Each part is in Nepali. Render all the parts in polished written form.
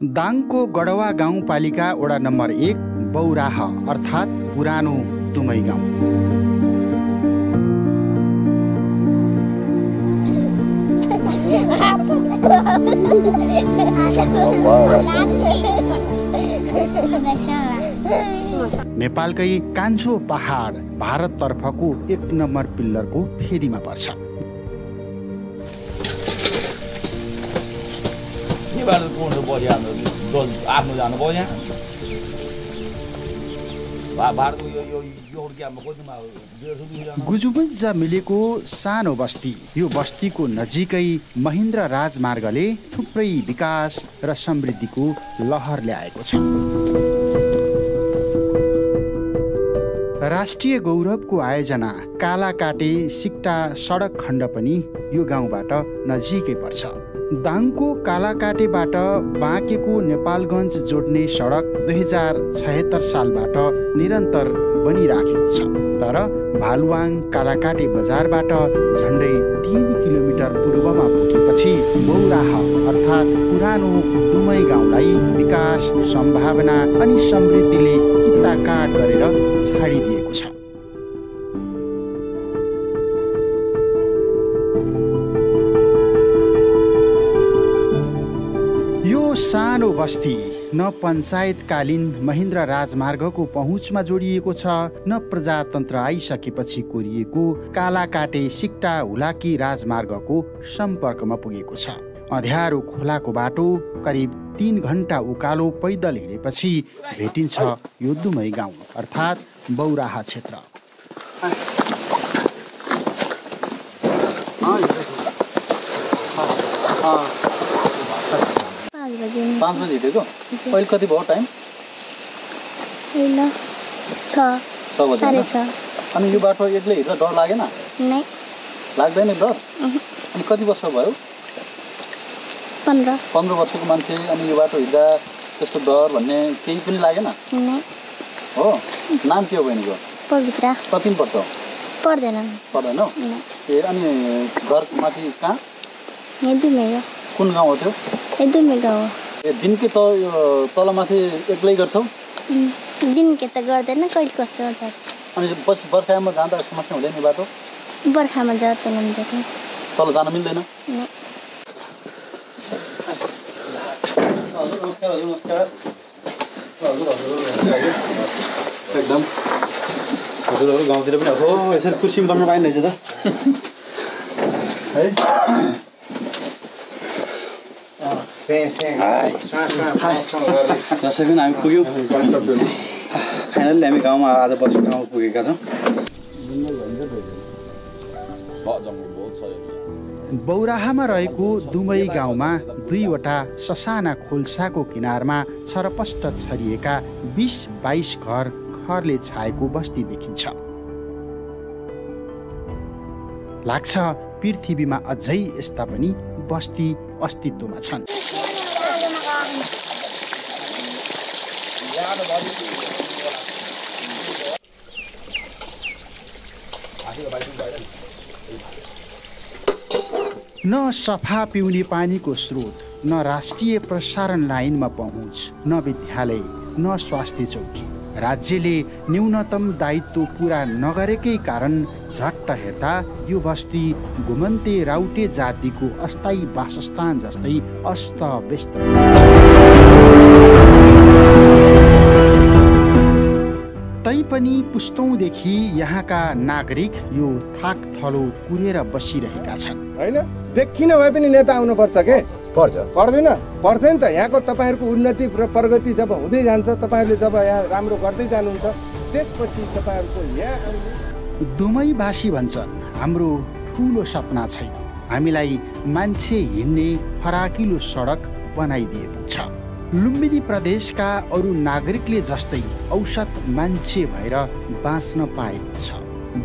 दाङको गडवा गाउँपालिका वडा नम्बर 1 बौराह अर्थात् पुरानो दुमै गाउँ। नेपालकै कान्छो पहाड भारततर्फको 1 नम्बर पिल्लरको फेदीमा पर्छ। गुजुबुज्जा मिलेको सानो बस्ती, यो बस्तीको नजिकै महेन्द्र राजमार्गले थुप्रै विकास र समृद्धिको लहर ल्याएको छ। राष्ट्रिय गौरवको आयोजना कालाकाटे सिक्टा सडक खण्ड पनि यो गाउँबाट नजिकै पर्छ। दाङको कालाकाटेबाट बाँकेको नेपालगञ्ज जोड्ने सडक 2076 सालबाट निरन्तर बनिराखेको छ, तर भालुवाङ कालाकाटे बजारबाट झन्डै 3 किलोमिटर पूर्वमा पुगेपछि बौराह अर्थात् पुरानो दुमै गाउँलाई विकास, सम्भावना अनि समृद्धिले कित्ताकाट गरेर छाडिदिएको छ। यो सानो बस्ती न पञ्चायतकालीन महेन्द्र राजमार्गको पहुँचमा जोडिएको छ, न प्रजातन्त्र आइसकेपछि कोरिएको कालाकाटे सिक्टा हुलाकी राजमार्गको सम्पर्कमा पुगेको छ। अँध्यारो खोलाको बाटो करिब 3 घण्टा उकालो पैदल हिँडेपछि भेटिन्छ यो दुमै गाउँ अर्थात् बौराह क्षेत्र। पाँच बजी हिँडेको? अहिले कति भयो टाइम? 6 बजी। अनि यो बाटो एक्लै हिँड्दा डर लागेन? नै लाग्दैन डर? अनि कति वर्ष भयो? 15 वर्षको मान्छे, अनि यो बाटो हिँड्दा त्यस्तो डर भन्ने केही पनि लागेन? नै। हो, नाम के हो बहिनीको? पवित्रा। कति पढ्छौ? पढ्दैन। पढ्दैन? ए, अनि घर माथि कहाँ? यहाँ दुमै हो। कुन गाउँ हो त्यो? दुमै गाउँ हो। ए, दिनकै तलमाथि एक्लै गर्छौ? दिनकै त गर्दैन, कहिले कसो हुन्छ। अनि पछि बर्खामा जाँदा समस्या हुँदैन बाटो? बर्खामा जाँदैन। तल जान मिल्दैन? नै। नमस्कार। एकदम हजुरहरू गाउँतिर पनि हो यसरी कुर्सीमा बन्न पाइने रहेछ त है। जसै पनि हामी पुग्यौँ, फाइनली हामी गाउँमा आज बस्ने ठाउँमा पुगेका छौँ। बौराहमा रहेको दुमै गाउँमा 2वटा ससाना खोल्साको किनारमा छरपष्ट छरिएका 20-22 घर खरले छाएको बस्ती देखिन्छ। लाग्छ पृथ्वीमा अझै यस्ता पनि बस्ती अस्तित्वमा छन्। न सफा पिउने पानीको स्रोत, न राष्ट्रिय प्रसारण लाइनमा पहुँच, न विद्यालय, न स्वास्थ्य चौकी। राज्यले न्यूनतम दायित्व पुरा नगरेकै कारण झट्ट हेर्दा यो बस्ती घुमन्ते राउटे जातिको अस्थायी वासस्थान जस्तै अस्तव्यस्त। तैपनि पुस्तौँदेखि यहाँका नागरिक यो थाक थलो कुरेर बसिरहेका छन्। हैन, देखिन भए पनि नेता आउनुपर्छ के? पर्दैन? पर्छ नि त। यहाँको तपाईँहरूको उन्नति र प्रगति जब हुँदै जान्छ, तपाईँहरूले जब यहाँ राम्रो गर्दै जानुहुन्छ, त्यसपछि तपाईँहरूको यहाँ आउने। दुमैवासी भन्छन् हाम्रो ठुलो सपना छैन, हामीलाई मान्छे हिँड्ने फराकिलो सडक बनाइदिएको छ। लुम्बिनी प्रदेशका अरू नागरिकले जस्तै औसत मान्छे भएर बाँच्न पाएको छ।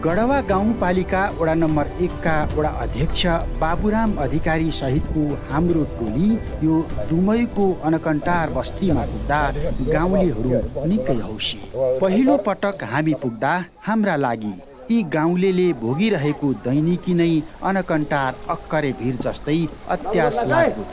गडवा गाउँपालिका वडा नम्बर 1 का वडा अध्यक्ष बाबुराम अधिकारी सहितको हाम्रो टोली यो दुमैको अनकन्टार बस्तीमा पुग्दा गाउँलेहरू निकै हौसी। पहिलो पटक हामी पुग्दा हाम्रा लागि यी गाउँलेले भोगिरहेको दैनिकी नै अनकन्टार अक्करे भिर जस्तै अत्यास लाग्दो।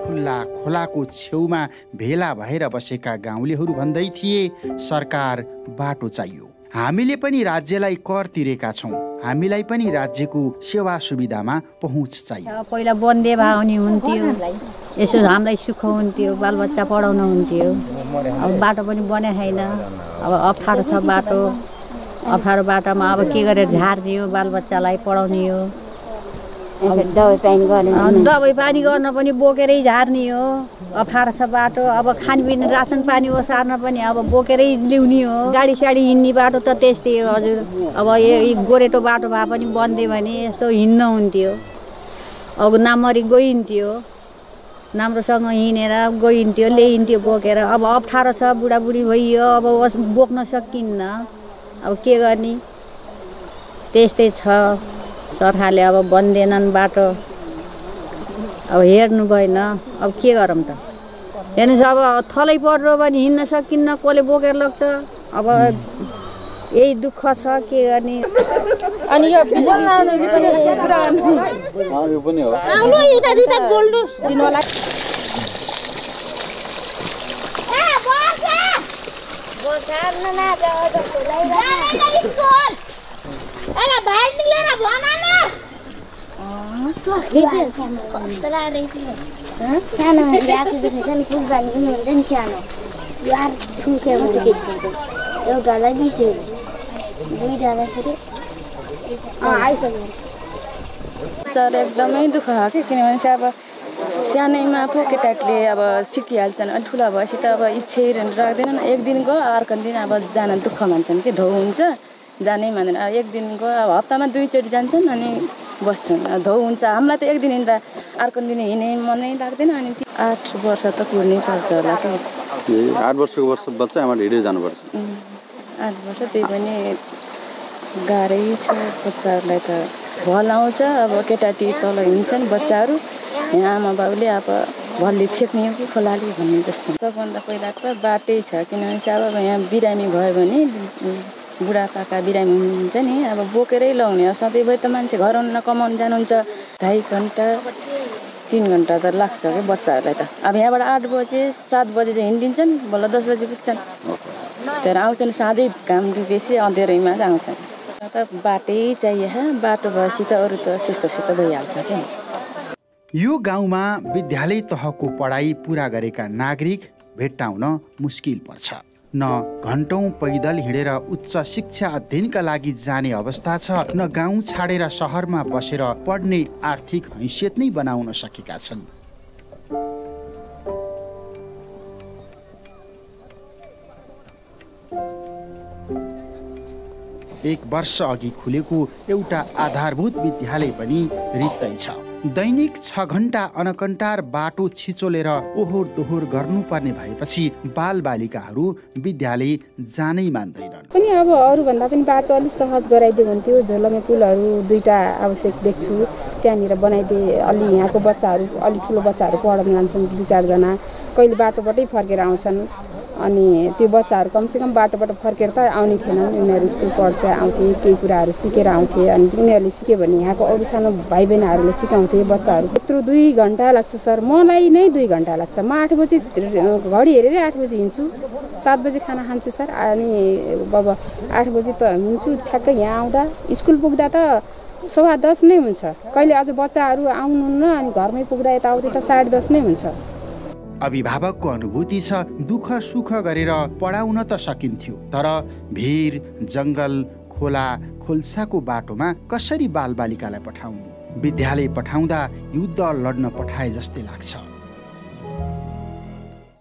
खुल्ला खोलाको छेउमा भेला भएर बसेका गाउँलेहरू भन्दै थिए सरकार बाटो चाहियो। हामीले पनि राज्यलाई कर तिरेका छौँ, हामीलाई पनि राज्यको सेवा सुविधामा पहुँच चाहियो। पहिला बन्दे भए हुने हुन्थ्यो, यसो हामीलाई सुख हुन्थ्यो, बालबच्चा पढाउन हुन्थ्यो। अब बाटो पनि बनेको छैन, अब अप्ठ्यारो छ बाटो। अप्ठ्यारो बाटोमा अब के गरेर झारिदियो, बालबच्चालाई पढाउने हो, दबाई पानी गर्न पनि बोकेरै झार्ने हो। अप्ठ्यारो छ बाटो। अब खानपिन रासन पानी ओसार्न पनि अब बोकेरै ल्याउने हो। गाडी साडी हिँड्ने बाटो त त्यस्तै हो हजुर। अब यो गोरेटो बाटो भए पनि बन्दियो भने यस्तो हिँड्न हुन्थ्यो। अब नामरी गइन्थ्यो, राम्रोसँग हिँडेर गइन्थ्यो, ल्याइन्थ्यो बोकेर। अब अप्ठ्यारो छ, बुढाबुढी भइयो, अब बोक्न सकिन्न। अब के गर्ने, त्यस्तै छ। सरकारले अब बन्देनन् बाटो, अब हेर्नु भएन। अब के गरौँ त, हेर्नुहोस् अब थलै पर्यो भने हिँड्न सकिन्न, कसले बोकेर लग्छ। अब यही दुःख छ, के गर्ने। अनि यो एकदमै दुःख हो कि, किनभने चाहिँ अब सानैमा पो केटाकेटीले अब सिकिहाल्छन्, अनि ठुलो भएपछि त अब इच्छै राख्दैनन्। एक दिन गयो, अर्को दिन अब जान दुःख मान्छन् कि, धौ हुन्छ, जानै मान्दैन। अब एक दिन गयो, अब हप्तामा 2 चोटि जान्छन् अनि बस्छन्, धौ हुन्छ। हामीलाई त एक दिन हिँड्दा अर्को दिन हिँड्ने मनै लाग्दैन। अनि 8 वर्ष त कुर्नै पर्छ होला कि। 8 वर्षको बच्चा हाम्रो हिँडेर जानुपर्छ। 8 वर्ष, त्यही पनि गाह्रै छ बच्चाहरूलाई त। भल आउँछ, अब केटाटी तल हिँड्छन् बच्चाहरू, यहाँ आमा बाउले अब भलले छेक्ने हो कि खोलाले भन्ने जस्तो। सबभन्दा पहिला त बाटै छ, किनभने चाहिँ अब यहाँ बिरामी भयो भने बुढापाका बिरामी हुनुहुन्छ नि, अब बोकेरै लाउने। सधैँभरि त मान्छे घर कमाउनु जानुहुन्छ, 2.5 घन्टा 3 घन्टा त लाग्छ क्या बच्चाहरूलाई त। अब यहाँबाट 8 बजे 7 बजे चाहिँ हिँडिदिन्छन्, बल्ल 10 बजे पुग्छन्। तर आउँछन् साँझै घाम डुबेपछि अँधेरैमा आउँछन्। त बाटै चाहियो, बाटो भएपछि त अरू त सुस्त भइहाल्छ क्या। यो गाउँमा विद्यालय तहको पढाइ पुरा गरेका नागरिक भेट्टाउन मुस्किल पर्छ। न घन्टौं पैदल हिँडेर उच्च शिक्षा अध्ययनका लागि जाने अवस्था छ, न गाउँ छाडेर सहरमा बसेर पढ्ने आर्थिक हैसियत नै बनाउन सकेका छन्। एक वर्ष अघि खुलेको एउटा आधारभूत विद्यालय पनि रित्तै छ। दैनिक 6 घण्टा अनकन्टार बाटो छिचोलेर ओहोर दोहोर गर्नुपर्ने भएपछि बालबालिकाहरू विद्यालय जानै मान्दैनन्। पनि अब अरूभन्दा पनि बाटो अलिक सहज गराइदियो हुन्थ्यो। झोलमे पुलहरू 2टा आवश्यक देख्छु, त्यहाँनिर बनाइदिए अलि यहाँको बच्चाहरू, अलिक ठुलो बच्चाहरू पढ्न जान्छन् 2-4 जना, कहिले बाटोबाटै फर्केर आउँछन्। अनि त्यो बच्चाहरू कमसेकम बाटोबाट फर्केर त आउने थिएनन्, उनीहरू स्कुल पढ्दै आउँथे, केही कुराहरू सिकेर आउँथे। अनि उनीहरूले सिक्यो भने यहाँको अरू सानो भाइ बहिनीहरूले सिकाउँथे बच्चाहरू। यत्रो 2 घन्टा लाग्छ सर, मलाई नै 2 घन्टा लाग्छ। म 8 बजी घडी हेरेर 8 बजी हिँड्छु, 7 बजी खाना खान्छु सर। अनि अब 8 बजी त हुन्छु ठ्याक्कै यहाँ आउँदा। स्कुल पुग्दा त 10:15 नै हुन्छ, कहिले अझ बच्चाहरू आउनुहुन्न, अनि घरमै पुग्दा यताउति त 10:30 नै हुन्छ। अभिभावकको अनुभूति छ, दुःख सुख गरेर पढाउन त सकिन्थ्यो, तर भिर जङ्गल खोला खोल्साको बाटोमा कसरी बालबालिकालाई पठाउनु? विद्यालय पठाउँदा युद्ध लड्न पठाए जस्तै लाग्छ।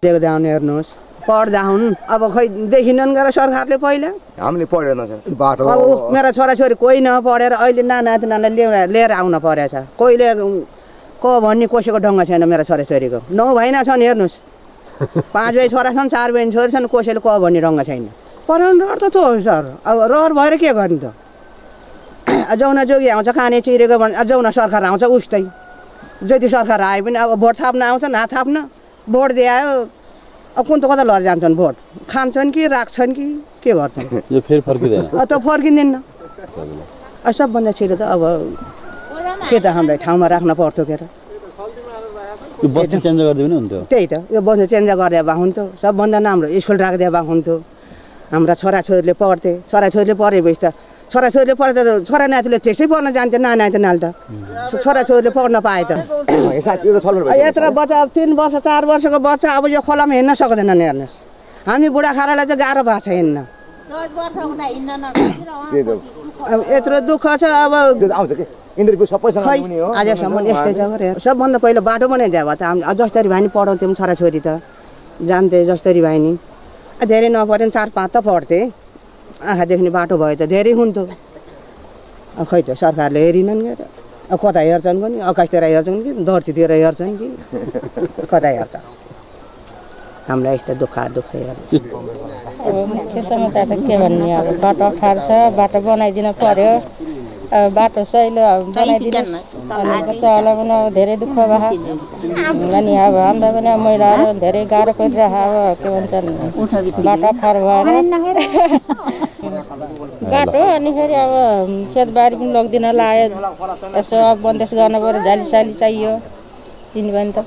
हेर्नुहोस्, पढ्दा हुन्, अब खै देखिनन् गएर सरकारले पहिला हामीले पढेन बाटो। अब मेरा छोराछोरी कोही नपढेर अहिले नानातिनालाई लिएर आउन परेछ। कोहीले को भन्ने कसैको ढङ्ग छैन मेरा छोराछोरीको। 9 भएन छन्, हेर्नुहोस्, 5 बजी छोरा छन्, 4 बजी छोरी छन्, कसैले को भन्ने ढङ्ग छैन। पढाउनु रहर त हो सर, अब रहर भएर के गर्ने त? जाउन जोगी आउँछ, खाने चिरेको भने जाउन सरकार आउँछ, उस्तै जति सरकार आए पनि अब भोट थाप्न आउँछन्, हात थाप्न भोट दियो अब कुन त कता लएर जान्छन् भोट खान्छन् कि राख्छन् कि के गर्छन् यो फेरि फर्किँदैन त फर्किँदैन सबभन्दा छिटो त अब के त हामीलाई ठाउँमा राख्न पर्थ्यो के र यो बस्ती चेन्ज गरिदियो भने हुन्थ्यो त्यही त यो बस्ती चेन्ज गरिदिए भए हुन्थ्यो सबभन्दा राम्रो स्कुल राखिदिए भए हुन्थ्यो हाम्रा छोराछोरीले पढ्थे छोराछोरीले पढेपछि त छोराछोरीले पढ्दा त छोरा नातिले त्यसै पढ्न जान्थ्यो नाति त छोराछोरीले पढ्न पाए त यत्रो बच्चा 3 वर्ष 4 वर्षको बच्चा अब यो खोलामा हिँड्न सक्दैनन् हेर्नुहोस् हामी बुढाखारालाई चाहिँ गाह्रो भएको छ हिँड्न अब यत्रो दुःख छ अब आजसम्म यस्तै छ सबभन्दा पहिला बाटो बनाइदियो भए त हामी जस्तरी भाइ नि पढाउँथ्यौँ छोराछोरी त जान्थे जस्तरी भाइ नि धेरै नपढ्यो 4-5 त पढ्थे आँखा देख्ने बाटो भयो त धेरै हुन्थ्यो खै त सरकारले हेरिनन् के अब कता हेर्छन् पनि आकाशतिर हेर्छन् कि धरतीतिर हेर्छन् कि कता हेर्छ हामीलाई यस्तो दुःख हेर्नु के समाचार त के भन्ने अब बाटो अप्ठ्यारो छ बाटो बनाइदिन पर्यो अब बाटो सहिलो बनाइदिनु अनि बच्चाहरूलाई पनि अब धेरै दुःख भयो अनि अब हामीलाई पनि महिलाहरू धेरै गाह्रो परिरहेको अब के भन्छन् बाटो अप्ठ्यारो भएर बाटो अनि फेरि अब खेतबारी पनि लग्दिन लाग्यो यसो अब बन्देज गर्न पर्यो झाली साली चाहियो किन्यो भने त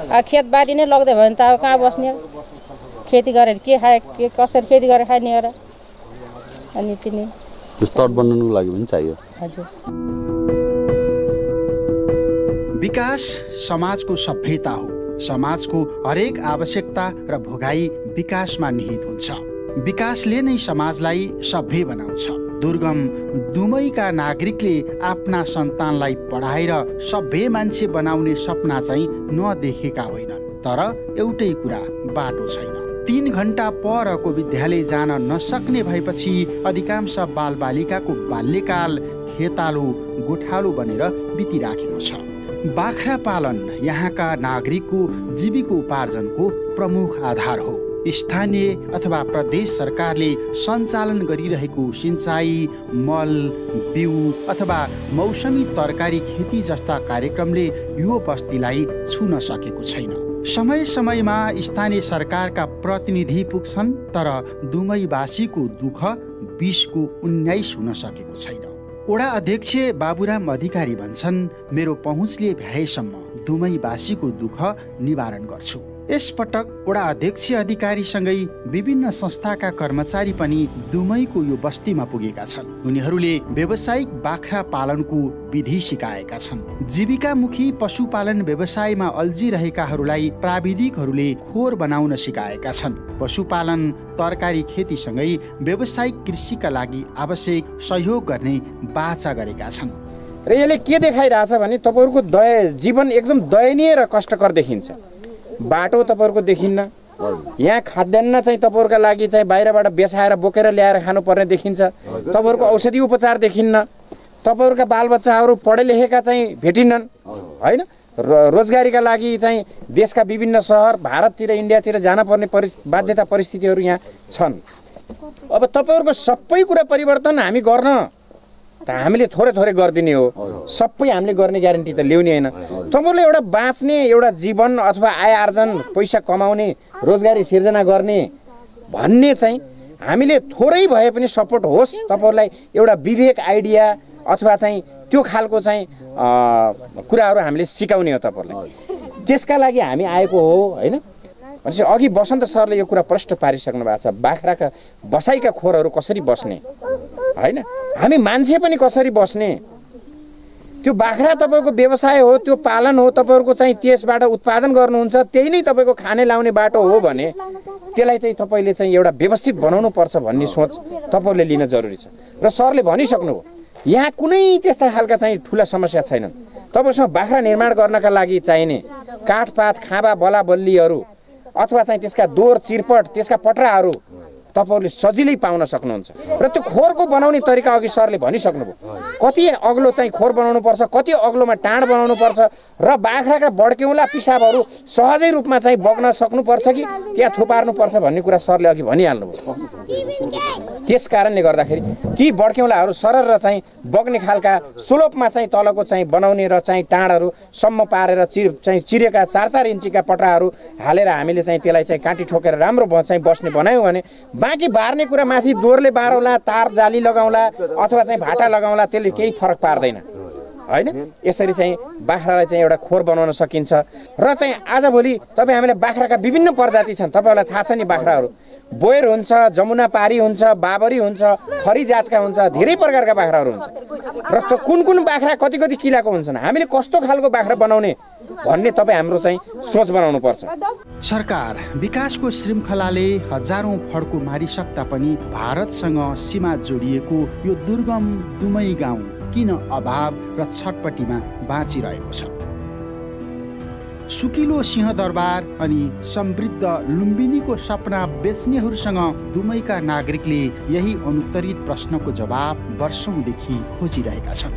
अब खेतबारी नै लग्दै भयो भने त अब कहाँ बस्ने खेती गरेर के खाए के कसरी खेती गरेर खाने र अनि तिनी स्टट बनाउनुको लागि पनि चाहियो हजुर विकास समाजको सभ्यता हो समाजको हरेक आवश्यकता र भोगाई विकासमा निहित हुन्छ विकासले नै समाजलाई सभ्य बनाउँछ दुर्गम दुमैका नागरिकले आफ्ना सन्तानलाई पढाएर सभ्य मान्छे बनाउने सपना चाहिँ नदेखेका होइनन् तर एउटै कुरा बाटो छैन 3 घण्टा परको विद्यालय जान नसक्ने भएपछि अधिकांश बालबालिकाको बाल्यकाल खेतालो गोठालो बनेर बितिराखेको छ बाख्रा पालन यहाँका नागरिकको जीविकोपार्जनको प्रमुख आधार हो स्थानीय अथवा प्रदेश सरकारले सञ्चालन गरिरहेको सिंचाई मल बिउ अथवा मौसमी तरकारी खेती जस्ता कार्यक्रमले यो बस्तीलाई छुन सकेको छैन समय समयमा स्थानीय सरकारका प्रतिनिधि पुग्छन् तर दुमैवासीको दुःख 20को 19 हुन सकेको छैन वडा अध्यक्ष बाबुराम अधिकारी भन्छन् मेरो पहुँचले भ्याएसम्म दुमैवासीको दुःख निवारण गर्छु यसपटक वडा अध्यक्ष अधिकारीसँगै विभिन्न संस्थाका कर्मचारी पनि दुमैको यो बस्तीमा पुगेका छन् उनीहरूले व्यावसायिक बाख्रा पालनको विधि सिकाएका छन् जीविकामुखी पशुपालन व्यवसायमा अल्झिरहेकाहरूलाई प्राविधिकहरूले खोर बनाउन सिकाएका छन् पशुपालन तरकारी खेतीसँगै व्यावसायिक कृषिका लागि आवश्यक सहयोग गर्ने बाचा गरेका छन् र यसले के देखाइरहेछ भने तपाईहरुको जीवन एकदम दयनीय र कष्टकर देखिन्छ बाटो तपाईहरुको देखिन्न यहाँ खाद्यान्न चाहिँ तपाईहरुका लागि चाहिँ बाहिरबाट बेसाएर बोकेर ल्याएर खानुपर्ने देखिन्छ तपाईहरुको औषधि उपचार देखिन्न तपाईहरुका बालबच्चाहरू पढे लेखेका चाहिँ भेटिन्नन् हैन रोजगारीका लागि चाहिँ देशका विभिन्न शहर भारततिर इन्डियातिर जान पर्ने बाध्यता परिस्थितिहरू यहाँ छन् अब तपाईहरुको सबै कुरा परिवर्तन हामी गर्न त हामीले थोरै थोरै गर्दिने हो सबै हामीले गर्ने ग्यारेन्टी त ल्याउने हैन तपाईहरुले एउटा बाँच्ने एउटा जीवन अथवा आय आर्जन पैसा कमाउने रोजगारी सिर्जना गर्ने भन्ने चाहिँ हामीले थोरै भए पनि सपोर्ट होस् तपाईहरुलाई एउटा विवेक आइडिया अथवा चाहिँ त्यो खालको चाहिँ कुराहरू हामीले सिकाउने हो तपाईहरुलाई त्यसका लागि हामी आएको हो हैन भनेपछि अघि बसन्त सरले यो कुरा प्रष्ट पारिसक्नु भएको छ बाख्राका बसाइका खोरहरू कसरी बस्ने हैन हामी मान्छे पनि कसरी बस्ने त्यो बाख्रा तपाईको व्यवसाय हो त्यो पालन हो तपाईहरुको चाहिँ त्यसबाट उत्पादन गर्नुहुन्छ त्यही नै तपाईको खाने लाउने बाटो हो भने त्यसलाई चाहिँ तपाईले चाहिँ एउटा व्यवस्थित बनाउनु पर्छ भन्ने सोच तपाईहरुले लिन जरुरी छ र सरले भनिसक्नु हो यहाँ कुनै त्यस्ता खालका चाहिँ ठूला समस्या छैनन् तपाईसँग बाख्रा निर्माण गर्नका लागि चाहिने काठपात खाँबा बला बल्लीहरू अथवा चाहिँ त्यसका दोर चिरपट त्यसका पटराहरू तपाईहरुले सजिलै पाउन सक्नुहुन्छ र त्यो खोरको बनाउने तरिका अघि सरले भनिसक्नुभयो कति अग्लो चाहिँ खोर बनाउनु पर्छ कति अग्लोमा टाँड बनाउनु पर्छ र बाख्राका बड्केउला पिसाबहरू सहजै रूपमा चाहिँ बग्न सक्नुपर्छ कि त्यहाँ थुपार्नु पर्छ भन्ने कुरा सरले अघि भनिहाल्नुभयो त्यस कारणले गर्दाखेरि ती बड्क्यौलाहरू सरर र चाहिँ बग्ने खालका स्लोपमा चाहिँ तलको चाहिँ बनाउने र चाहिँ टाँडहरू सम्म पारेर चिरेका 4-4 इन्चीका पटराहरू हालेर हामीले चाहिँ त्यसलाई चाहिँ काँटी ठोकेर राम्रो चाहिँ बस्ने बनायौँ भने बाँकी बार्ने कुरा माथि दोरले बारौँला, तार जाली लगाउँला अथवा चाहिँ भाटा लगाउँला, त्यसले केही फरक पार्दैन हैन। यसरी चाहिँ बाख्रालाई चाहिँ एउटा खोर बनाउन सकिन्छ। र चाहिँ आजभोलि तपाईँ हामीलाई बाख्राका विभिन्न प्रजाति छन्, तपाईँहरूलाई थाहा छ नि। बाख्राहरू बोयर हुन्छ, जमुना पारी हुन्छ, बाबरी हुन्छ, खरी जातका हुन्छ, धेरै प्रकारका बाख्राहरू हुन्छ। र त कुन बाख्रा कति किलाको हुन्छन्, हामीले कस्तो खालको बाख्रा बनाउने भन्ने तपाईँ हाम्रो चाहिँ सोच बनाउनु पर्छ। सरकार विकासको श्रृङ्खलाले हजारौं फड्को मारिसक्दा पनि भारतसँग सीमा जोडिएको यो दुर्गम दुमै गाउँ किन अभाव र छटपटीमा बाँचिरहेको छ? सुकिलो सिंहदरबार अनि समृद्ध लुम्बिनीको सपना बेच्नेहरूसँग दुमैका नागरिकले यही अनुत्तरित प्रश्नको जवाब वर्षौंदेखि खोजिरहेका छन्।